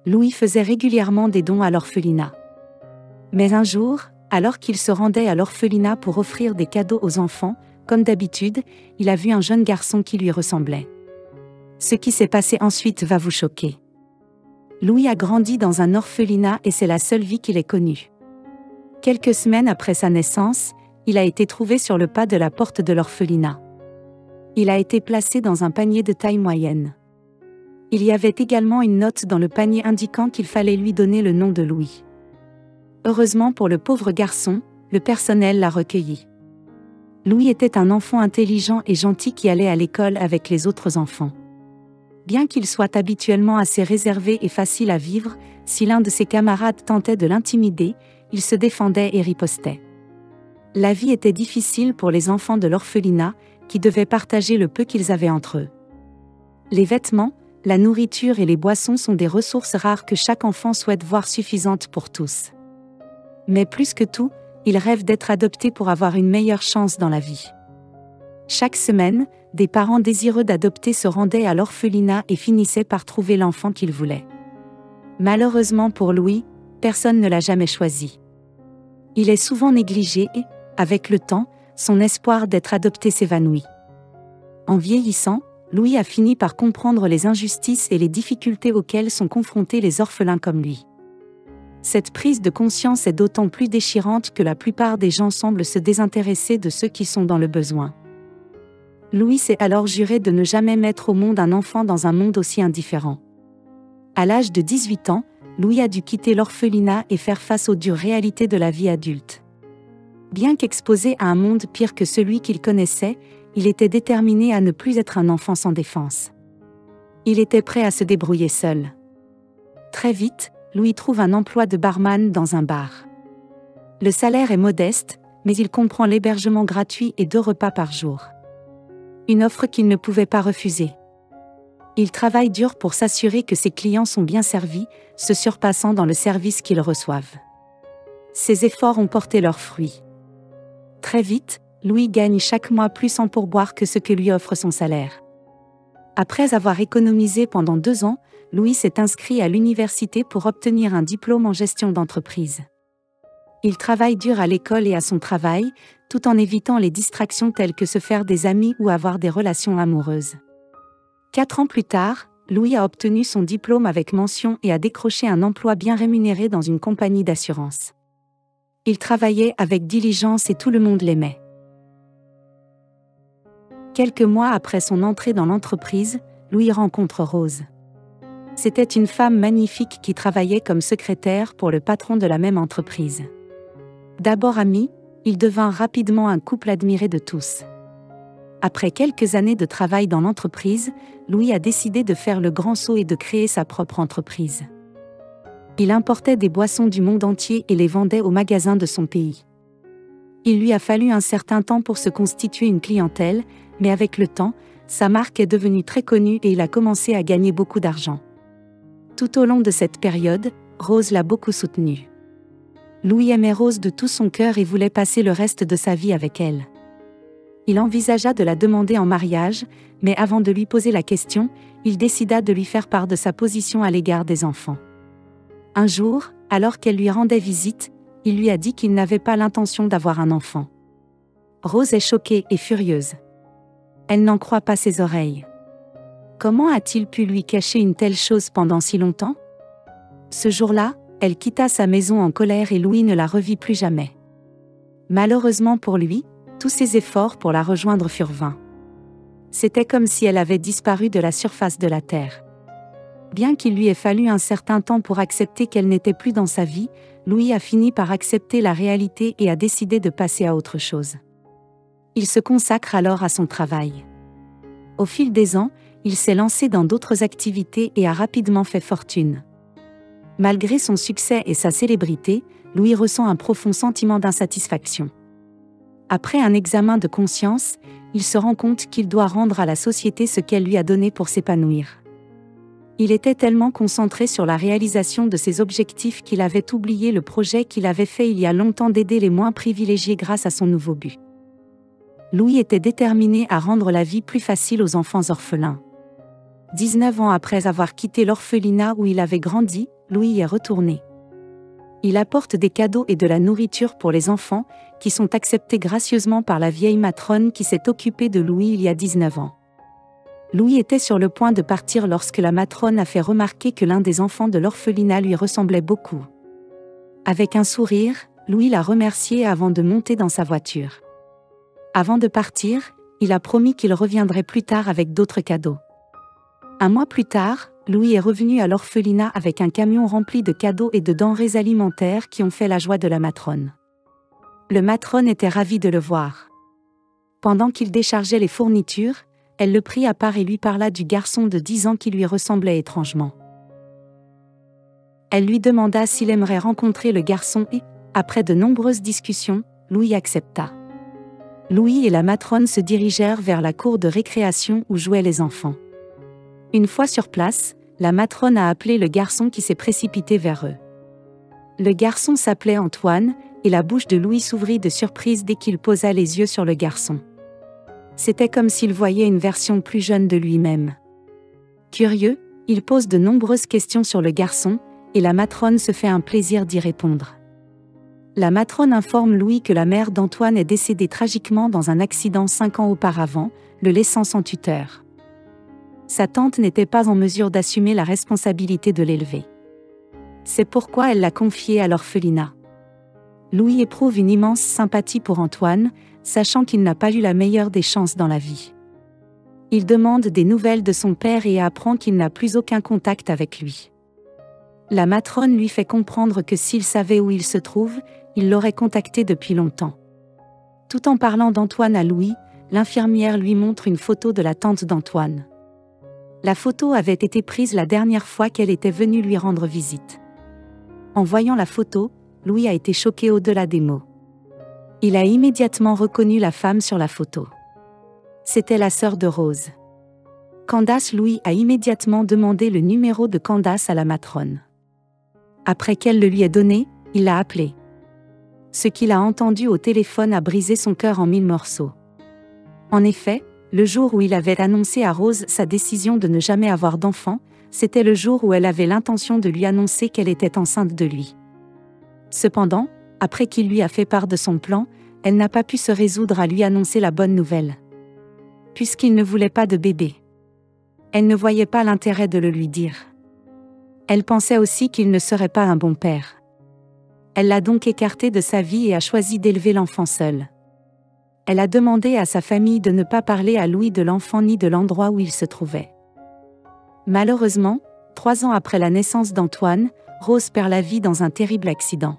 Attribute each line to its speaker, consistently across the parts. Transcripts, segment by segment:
Speaker 1: Louis faisait régulièrement des dons à l'orphelinat. Mais un jour, alors qu'il se rendait à l'orphelinat pour offrir des cadeaux aux enfants, comme d'habitude, il a vu un jeune garçon qui lui ressemblait. Ce qui s'est passé ensuite va vous choquer. Louis a grandi dans un orphelinat et c'est la seule vie qu'il ait connue. Quelques semaines après sa naissance, il a été trouvé sur le pas de la porte de l'orphelinat. Il a été placé dans un panier de taille moyenne. Il y avait également une note dans le panier indiquant qu'il fallait lui donner le nom de Louis. Heureusement pour le pauvre garçon, le personnel l'a recueilli. Louis était un enfant intelligent et gentil qui allait à l'école avec les autres enfants. Bien qu'il soit habituellement assez réservé et facile à vivre, si l'un de ses camarades tentait de l'intimider, il se défendait et ripostait. La vie était difficile pour les enfants de l'orphelinat, qui devaient partager le peu qu'ils avaient entre eux. Les vêtements, la nourriture et les boissons sont des ressources rares que chaque enfant souhaite voir suffisantes pour tous. Mais plus que tout, il rêve d'être adopté pour avoir une meilleure chance dans la vie. Chaque semaine, des parents désireux d'adopter se rendaient à l'orphelinat et finissaient par trouver l'enfant qu'ils voulaient. Malheureusement pour Louis, personne ne l'a jamais choisi. Il est souvent négligé et, avec le temps, son espoir d'être adopté s'évanouit. En vieillissant, Louis a fini par comprendre les injustices et les difficultés auxquelles sont confrontés les orphelins comme lui. Cette prise de conscience est d'autant plus déchirante que la plupart des gens semblent se désintéresser de ceux qui sont dans le besoin. Louis s'est alors juré de ne jamais mettre au monde un enfant dans un monde aussi indifférent. À l'âge de 18 ans, Louis a dû quitter l'orphelinat et faire face aux dures réalités de la vie adulte. Bien qu'exposé à un monde pire que celui qu'il connaissait, il était déterminé à ne plus être un enfant sans défense. Il était prêt à se débrouiller seul. Très vite, Louis trouve un emploi de barman dans un bar. Le salaire est modeste, mais il comprend l'hébergement gratuit et 2 repas par jour. Une offre qu'il ne pouvait pas refuser. Il travaille dur pour s'assurer que ses clients sont bien servis, se surpassant dans le service qu'ils reçoivent. Ses efforts ont porté leurs fruits. Très vite, Louis gagne chaque mois plus en pourboire que ce que lui offre son salaire. Après avoir économisé pendant 2 ans, Louis s'est inscrit à l'université pour obtenir un diplôme en gestion d'entreprise. Il travaille dur à l'école et à son travail, tout en évitant les distractions telles que se faire des amis ou avoir des relations amoureuses. 4 ans plus tard, Louis a obtenu son diplôme avec mention et a décroché un emploi bien rémunéré dans une compagnie d'assurance. Il travaillait avec diligence et tout le monde l'aimait. Quelques mois après son entrée dans l'entreprise, Louis rencontre Rose. C'était une femme magnifique qui travaillait comme secrétaire pour le patron de la même entreprise. D'abord amis, ils devinrent rapidement un couple admiré de tous. Après quelques années de travail dans l'entreprise, Louis a décidé de faire le grand saut et de créer sa propre entreprise. Il importait des boissons du monde entier et les vendait aux magasins de son pays. Il lui a fallu un certain temps pour se constituer une clientèle, mais avec le temps, sa marque est devenue très connue et il a commencé à gagner beaucoup d'argent. Tout au long de cette période, Rose l'a beaucoup soutenu. Louis aimait Rose de tout son cœur et voulait passer le reste de sa vie avec elle. Il envisagea de la demander en mariage, mais avant de lui poser la question, il décida de lui faire part de sa position à l'égard des enfants. Un jour, alors qu'elle lui rendait visite, il lui a dit qu'il n'avait pas l'intention d'avoir un enfant. Rose est choquée et furieuse. Elle n'en croit pas ses oreilles. Comment a-t-il pu lui cacher une telle chose pendant si longtemps ? Ce jour-là, elle quitta sa maison en colère et Louis ne la revit plus jamais. Malheureusement pour lui, tous ses efforts pour la rejoindre furent vains. C'était comme si elle avait disparu de la surface de la terre. Bien qu'il lui ait fallu un certain temps pour accepter qu'elle n'était plus dans sa vie, Louis a fini par accepter la réalité et a décidé de passer à autre chose. Il se consacre alors à son travail. Au fil des ans, il s'est lancé dans d'autres activités et a rapidement fait fortune. Malgré son succès et sa célébrité, Louis ressent un profond sentiment d'insatisfaction. Après un examen de conscience, il se rend compte qu'il doit rendre à la société ce qu'elle lui a donné pour s'épanouir. Il était tellement concentré sur la réalisation de ses objectifs qu'il avait oublié le projet qu'il avait fait il y a longtemps d'aider les moins privilégiés grâce à son nouveau but. Louis était déterminé à rendre la vie plus facile aux enfants orphelins. 19 ans après avoir quitté l'orphelinat où il avait grandi, Louis y est retourné. Il apporte des cadeaux et de la nourriture pour les enfants, qui sont acceptés gracieusement par la vieille matrone qui s'est occupée de Louis il y a 19 ans. Louis était sur le point de partir lorsque la matrone a fait remarquer que l'un des enfants de l'orphelinat lui ressemblait beaucoup. Avec un sourire, Louis l'a remercié avant de monter dans sa voiture. Avant de partir, il a promis qu'il reviendrait plus tard avec d'autres cadeaux. Un mois plus tard, Louis est revenu à l'orphelinat avec un camion rempli de cadeaux et de denrées alimentaires qui ont fait la joie de la matrone. Le matrone était ravi de le voir. Pendant qu'il déchargeait les fournitures, elle le prit à part et lui parla du garçon de 10 ans qui lui ressemblait étrangement. Elle lui demanda s'il aimerait rencontrer le garçon et, après de nombreuses discussions, Louis accepta. Louis et la matrone se dirigèrent vers la cour de récréation où jouaient les enfants. Une fois sur place, la matrone a appelé le garçon qui s'est précipité vers eux. Le garçon s'appelait Antoine, et la bouche de Louis s'ouvrit de surprise dès qu'il posa les yeux sur le garçon. C'était comme s'il voyait une version plus jeune de lui-même. Curieux, il pose de nombreuses questions sur le garçon, et la matrone se fait un plaisir d'y répondre. La matrone informe Louis que la mère d'Antoine est décédée tragiquement dans un accident 5 ans auparavant, le laissant sans tuteur. Sa tante n'était pas en mesure d'assumer la responsabilité de l'élever. C'est pourquoi elle l'a confié à l'orphelinat. Louis éprouve une immense sympathie pour Antoine, sachant qu'il n'a pas eu la meilleure des chances dans la vie. Il demande des nouvelles de son père et apprend qu'il n'a plus aucun contact avec lui. La matrone lui fait comprendre que s'il savait où il se trouve, il l'aurait contacté depuis longtemps. Tout en parlant d'Antoine à Louis, l'infirmière lui montre une photo de la tante d'Antoine. La photo avait été prise la dernière fois qu'elle était venue lui rendre visite. En voyant la photo, Louis a été choqué au-delà des mots. Il a immédiatement reconnu la femme sur la photo. C'était la sœur de Rose. Candace Louis a immédiatement demandé le numéro de Candace à la matrone. Après qu'elle le lui ait donné, il l'a appelée. Ce qu'il a entendu au téléphone a brisé son cœur en 1000 morceaux. En effet, le jour où il avait annoncé à Rose sa décision de ne jamais avoir d'enfant, c'était le jour où elle avait l'intention de lui annoncer qu'elle était enceinte de lui. Cependant, après qu'il lui a fait part de son plan, elle n'a pas pu se résoudre à lui annoncer la bonne nouvelle. Puisqu'il ne voulait pas de bébé. Elle ne voyait pas l'intérêt de le lui dire. Elle pensait aussi qu'il ne serait pas un bon père. Elle l'a donc écarté de sa vie et a choisi d'élever l'enfant seul. Elle a demandé à sa famille de ne pas parler à Louis de l'enfant ni de l'endroit où il se trouvait. Malheureusement, 3 ans après la naissance d'Antoine, Rose perd la vie dans un terrible accident.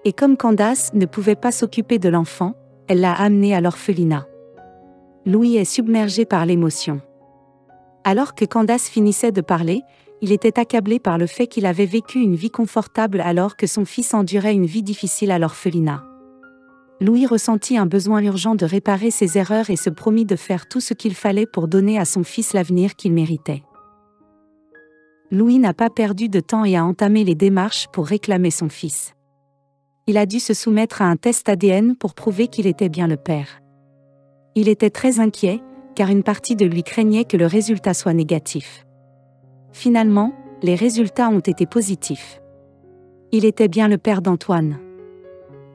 Speaker 1: Et comme Candace ne pouvait pas s'occuper de l'enfant, elle l'a amené à l'orphelinat. Louis est submergé par l'émotion. Alors que Candace finissait de parler, il était accablé par le fait qu'il avait vécu une vie confortable alors que son fils endurait une vie difficile à l'orphelinat. Louis ressentit un besoin urgent de réparer ses erreurs et se promit de faire tout ce qu'il fallait pour donner à son fils l'avenir qu'il méritait. Louis n'a pas perdu de temps et a entamé les démarches pour réclamer son fils. Il a dû se soumettre à un test ADN pour prouver qu'il était bien le père. Il était très inquiet, car une partie de lui craignait que le résultat soit négatif. Finalement, les résultats ont été positifs. Il était bien le père d'Antoine.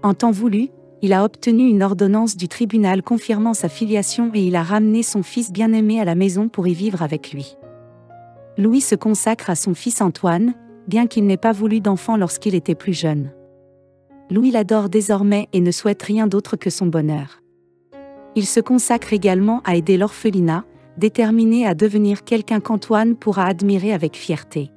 Speaker 1: En temps voulu, il a obtenu une ordonnance du tribunal confirmant sa filiation et il a ramené son fils bien-aimé à la maison pour y vivre avec lui. Louis se consacre à son fils Antoine, bien qu'il n'ait pas voulu d'enfant lorsqu'il était plus jeune. Louis l'adore désormais et ne souhaite rien d'autre que son bonheur. Il se consacre également à aider l'orphelinat, déterminé à devenir quelqu'un qu'Antoine pourra admirer avec fierté.